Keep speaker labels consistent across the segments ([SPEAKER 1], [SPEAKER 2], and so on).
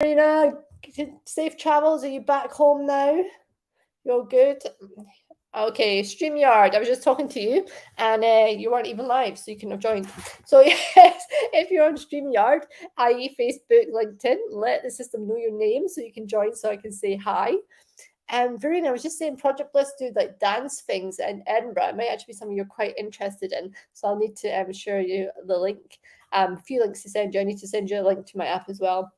[SPEAKER 1] Marina, safe travels. Are you back home now? You're good? Okay, StreamYard. I was just talking to you and you weren't even live, so you couldn't have joined. So, yes, if you're on StreamYard, i.e., Facebook, LinkedIn, let the system know your name so you can join so I can say hi. And Verena, I was just saying Project Bliss do like dance things in Edinburgh. It might actually be something you're quite interested in. So I'll need to share you the link. A few links to send you. I need to send you a link to my app as well.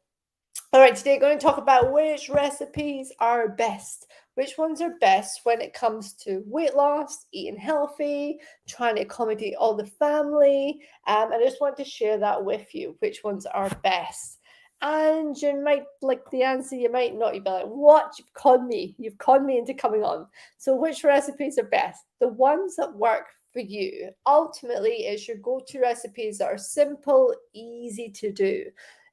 [SPEAKER 1] All right, today we're going to talk about which recipes are best. Which ones are best when it comes to weight loss, eating healthy, trying to accommodate all the family. I just want to share that with you, which ones are best. And you might like the answer, you might not. You'd be like, what? You've conned me. You've conned me into coming on. So, which recipes are best? The ones that work for you. Ultimately, it's your go to recipes that are simple, easy to do.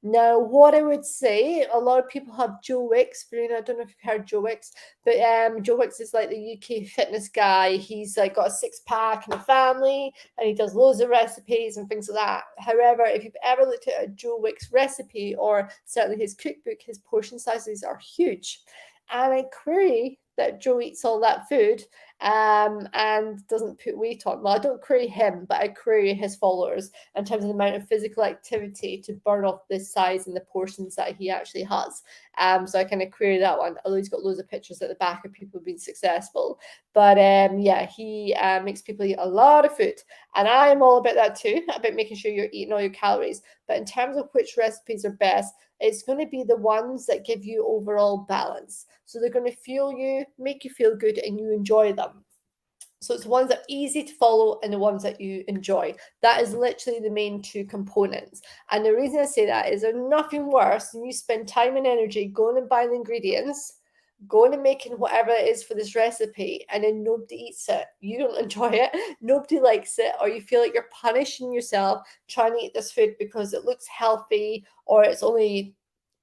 [SPEAKER 1] Now, what I would say, a lot of people have Joe Wicks. Verena, I don't know if you've heard Joe Wicks, but Joe Wicks is like the UK fitness guy. He's like got a six pack and a family, and he does loads of recipes and things like that. However, if you've ever looked at a Joe Wicks recipe or certainly his cookbook, his portion sizes are huge. And I query that Joe eats all that food and doesn't put weight on. Well, I don't query him, but I query his followers in terms of the amount of physical activity to burn off the size and the portions that he actually has. So I kind of query that one, although he's got loads of pictures at the back of people being successful. But yeah, he makes people eat a lot of food. And I am all about that too, about making sure you're eating all your calories. But in terms of which recipes are best, it's going to be the ones that give you overall balance. So they're going to fuel you, make you feel good, and you enjoy them. So it's the ones that are easy to follow and the ones that you enjoy. That is literally the main two components. And the reason I say that is there's nothing worse than you spend time and energy going and buying the ingredients, going and making whatever it is for this recipe, and then nobody eats it. You don't enjoy it, nobody likes it, or you feel like you're punishing yourself trying to eat this food because it looks healthy or it's only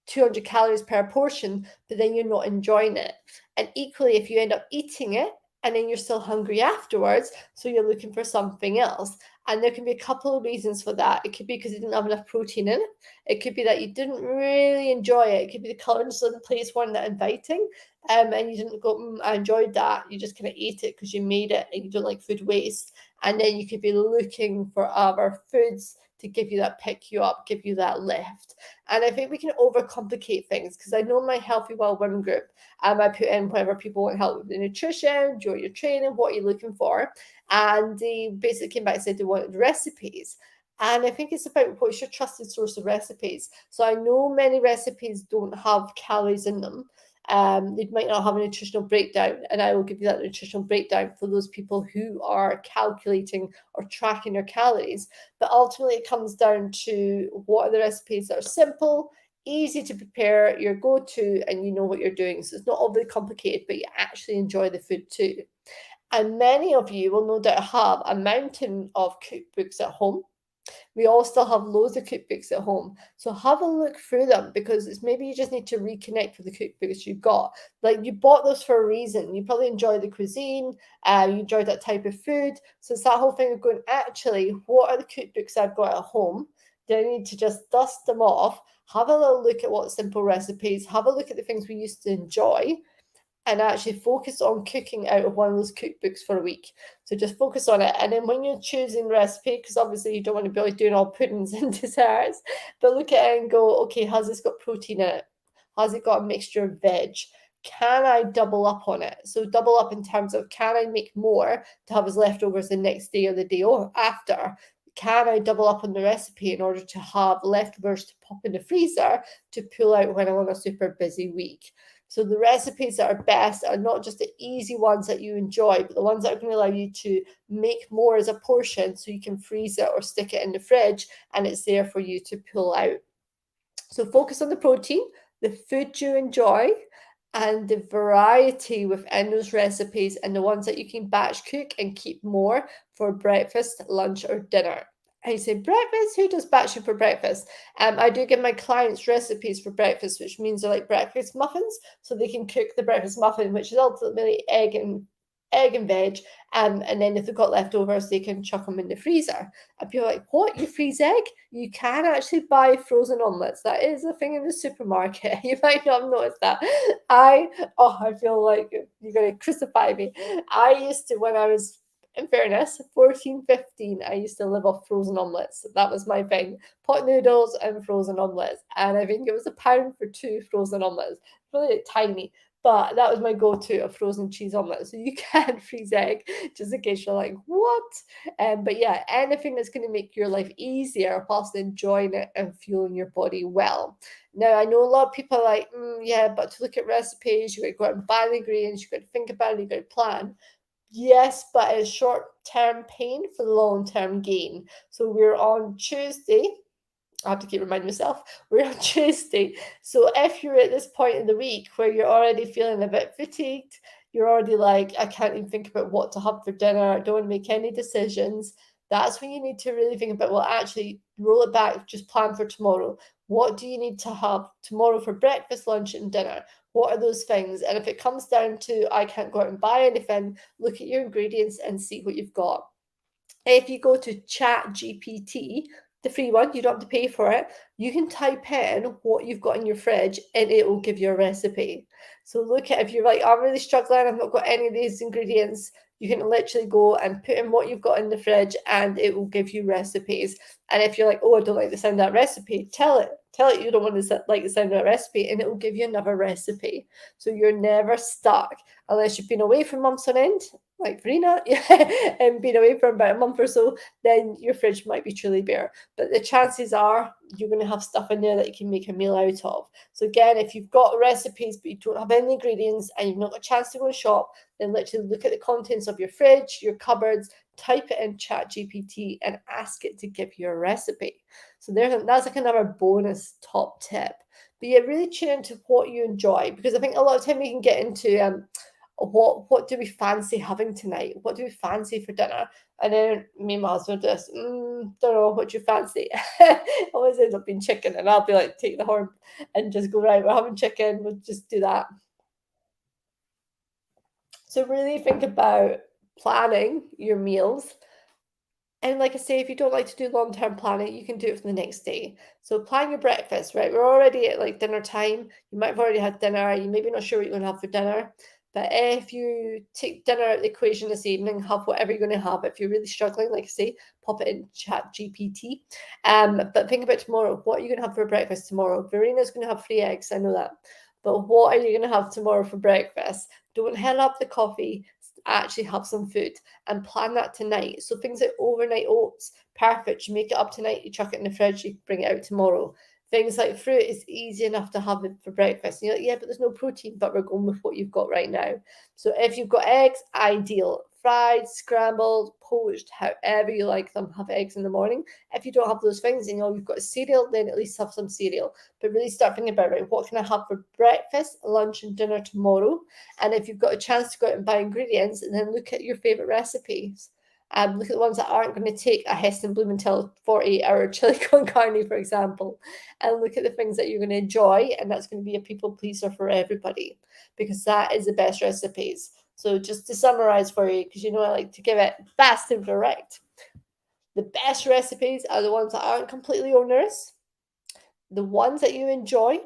[SPEAKER 1] 200 calories per portion, but then you're not enjoying it. And equally, if you end up eating it and then you're still hungry afterwards, so you're looking for something else. And there can be a couple of reasons for that. It could be because you didn't have enough protein in it. It could be that you didn't really enjoy it. It could be the colours in the place weren't that inviting. And you didn't go, I enjoyed that. You just kind of ate it because you made it and you don't like food waste. And then you could be looking for other foods to give you that pick you up, give you that lift. And I think we can overcomplicate things because I know my Healthy Well Women group, I put in whenever people want help with the nutrition, during your training, what you're looking for. And they basically came back and said they wanted recipes. And I think it's about what's your trusted source of recipes. So I know many recipes don't have calories in them. They might not have a nutritional breakdown, and I will give you that nutritional breakdown for those people who are calculating or tracking their calories. But ultimately, it comes down to what are the recipes that are simple, easy to prepare, your go to, and you know what you're doing. So it's not overly complicated, but you actually enjoy the food too. And many of you will no doubt have a mountain of cookbooks at home. We all still have loads of cookbooks at home. So have a look through them because it's maybe you just need to reconnect with the cookbooks you've got. Like you bought those for a reason. You probably enjoy the cuisine, you enjoy that type of food. So it's that whole thing of going, actually, what are the cookbooks I've got at home? Do I need to just dust them off? Have a little look at what simple recipes, have a look at the things we used to enjoy, and actually focus on cooking out of one of those cookbooks for a week. So just focus on it. And then when you're choosing recipe, because obviously you don't want to be like doing all puddings and desserts, but look at it and go, okay, has this got protein in it? Has it got a mixture of veg? Can I double up on it? So double up in terms of can I make more to have as leftovers the next day or the day after? Can I double up on the recipe in order to have leftovers to pop in the freezer to pull out when I'm on a super busy week? So the recipes that are best are not just the easy ones that you enjoy, but the ones that are going to allow you to make more as a portion so you can freeze it or stick it in the fridge and it's there for you to pull out. So focus on the protein, the food you enjoy, and the variety within those recipes and the ones that you can batch cook and keep more for breakfast, lunch, or dinner. I say breakfast. Who does batching for breakfast? I do give my clients recipes for breakfast, which means they're like breakfast muffins, so they can cook the breakfast muffin, which is ultimately egg and veg, and then if they've got leftovers, they can chuck them in the freezer. And people are like, what, you freeze egg? You can actually buy frozen omelets. That is a thing in the supermarket. You might not have noticed that. I feel like you're going to crucify me. I used to, when I was, in fairness, 14, 15, I used to live off frozen omelets. That was my thing. Pot noodles and frozen omelets. And I think it was £1 for 2 frozen omelets. Really tiny. But that was my go-to, a frozen cheese omelette. So you can freeze egg, just in case you're like, what? But yeah, anything that's going to make your life easier whilst enjoying it and fueling your body well. Now, I know a lot of people are like, yeah, but to look at recipes, you got to go out and buy the ingredients, you got to think about it, you got to plan. Yes, but it's short-term pain for the long-term gain. So we're on Tuesday. I have to keep reminding myself, we're on Tuesday. So if you're at this point in the week where you're already feeling a bit fatigued, you're already like, I can't even think about what to have for dinner, I don't want to make any decisions, that's when you need to really think about, well, actually, roll it back, just plan for tomorrow. What do you need to have tomorrow for breakfast, lunch, and dinner? What are those things? And if it comes down to, I can't go out and buy anything, look at your ingredients and see what you've got. If you go to ChatGPT, the free one, you don't have to pay for it, you can type in what you've got in your fridge and it will give you a recipe. So look at, if you're like, I'm really struggling, I've not got any of these ingredients, you can literally go and put in what you've got in the fridge and it will give you recipes. And if you're like, oh, I don't like the sound of that recipe, tell it you don't want to like the sound of that recipe, and it will give you another recipe. So you're never stuck unless you've been away for months on end, like Verena, and been away for about a month or so, then your fridge might be truly bare. But the chances are you're going to have stuff in there that you can make a meal out of. So again, if you've got recipes but you don't have any ingredients and you've not got a chance to go and shop, then literally look at the contents of your fridge, your cupboards, type it in ChatGPT and ask it to give you a recipe. So that's like another bonus top tip. But yeah, really tune into what you enjoy, because I think a lot of time we can get into what do we fancy having tonight? What do we fancy for dinner? And then me and my husband just, don't know, what do you fancy? Always ends up being chicken, and I'll be like, take the horn and just go, right, we're having chicken, we'll just do that. So really think about planning your meals. And like I say, if you don't like to do long-term planning, you can do it for the next day. So plan your breakfast, right? We're already at like dinner time. You might have already had dinner. You maybe not sure what you're going to have for dinner. But if you take dinner out of the equation this evening, have whatever you're going to have. If you're really struggling, like I say, pop it in ChatGPT. But think about tomorrow. What are you going to have for breakfast tomorrow? Verena's going to have 3 eggs. I know that. But what are you going to have tomorrow for breakfast? Don't hell up the coffee. Actually have some food and plan that tonight. So things like overnight oats, perfect. You make it up tonight, you chuck it in the fridge, you bring it out tomorrow. Things like fruit is easy enough to have it for breakfast. And you're like, yeah, but there's no protein, but we're going with what you've got right now. So if you've got eggs, ideal. Fried, scrambled, poached, however you like them, have eggs in the morning. If you don't have those things and you've got a cereal, then at least have some cereal. But really start thinking about, right, what can I have for breakfast, lunch, and dinner tomorrow? And if you've got a chance to go out and buy ingredients, and then look at your favourite recipes. Look at the ones that aren't going to take a Heston Blumenthal 48-hour chili con carne, for example, and look at the things that you're going to enjoy, and that's going to be a people pleaser for everybody, because that is the best recipes. So just to summarize for you, because you know I like to give it fast and direct. The best recipes are the ones that aren't completely onerous, the ones that you enjoy.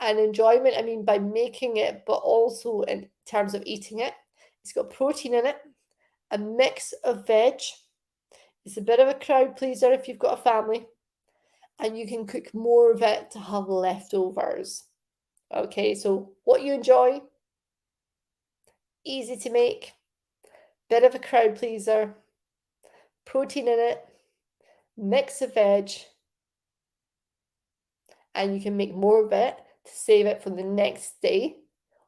[SPEAKER 1] And enjoyment, I mean by making it, but also in terms of eating it. It's got protein in it, a mix of veg. It's a bit of a crowd pleaser if you've got a family, and you can cook more of it to have leftovers. Okay, so what you enjoy, easy to make, bit of a crowd pleaser, protein in it, mix of veg, and you can make more of it to save it for the next day,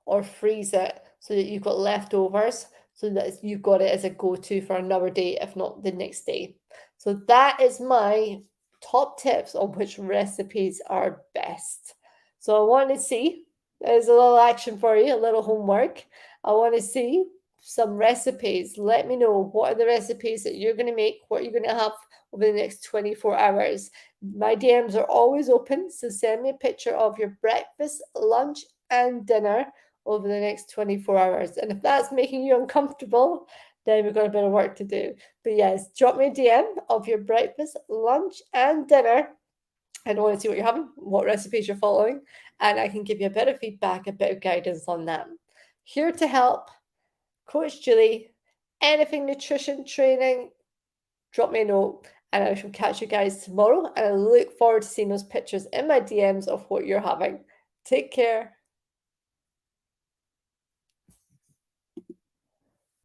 [SPEAKER 1] or freeze it so that you've got leftovers, so that you've got it as a go-to for another day, if not the next day. So that is my top tips on which recipes are best. So I want to see, there's a little action for you, a little homework. I want to see some recipes. Let me know, what are the recipes that you're going to make? What are you going to have over the next 24 hours? My DMs are always open, so send me a picture of your breakfast, lunch, and dinner over the next 24 hours. And if that's making you uncomfortable, then we've got a bit of work to do. But yes, drop me a DM of your breakfast, lunch, and dinner. I want to see what you're having, what recipes you're following, and I can give you a bit of feedback, a bit of guidance on that. Here to help, Coach Julie. Anything nutrition training, drop me a note, and I shall catch you guys tomorrow. And I look forward to seeing those pictures in my DMs of what you're having. Take care.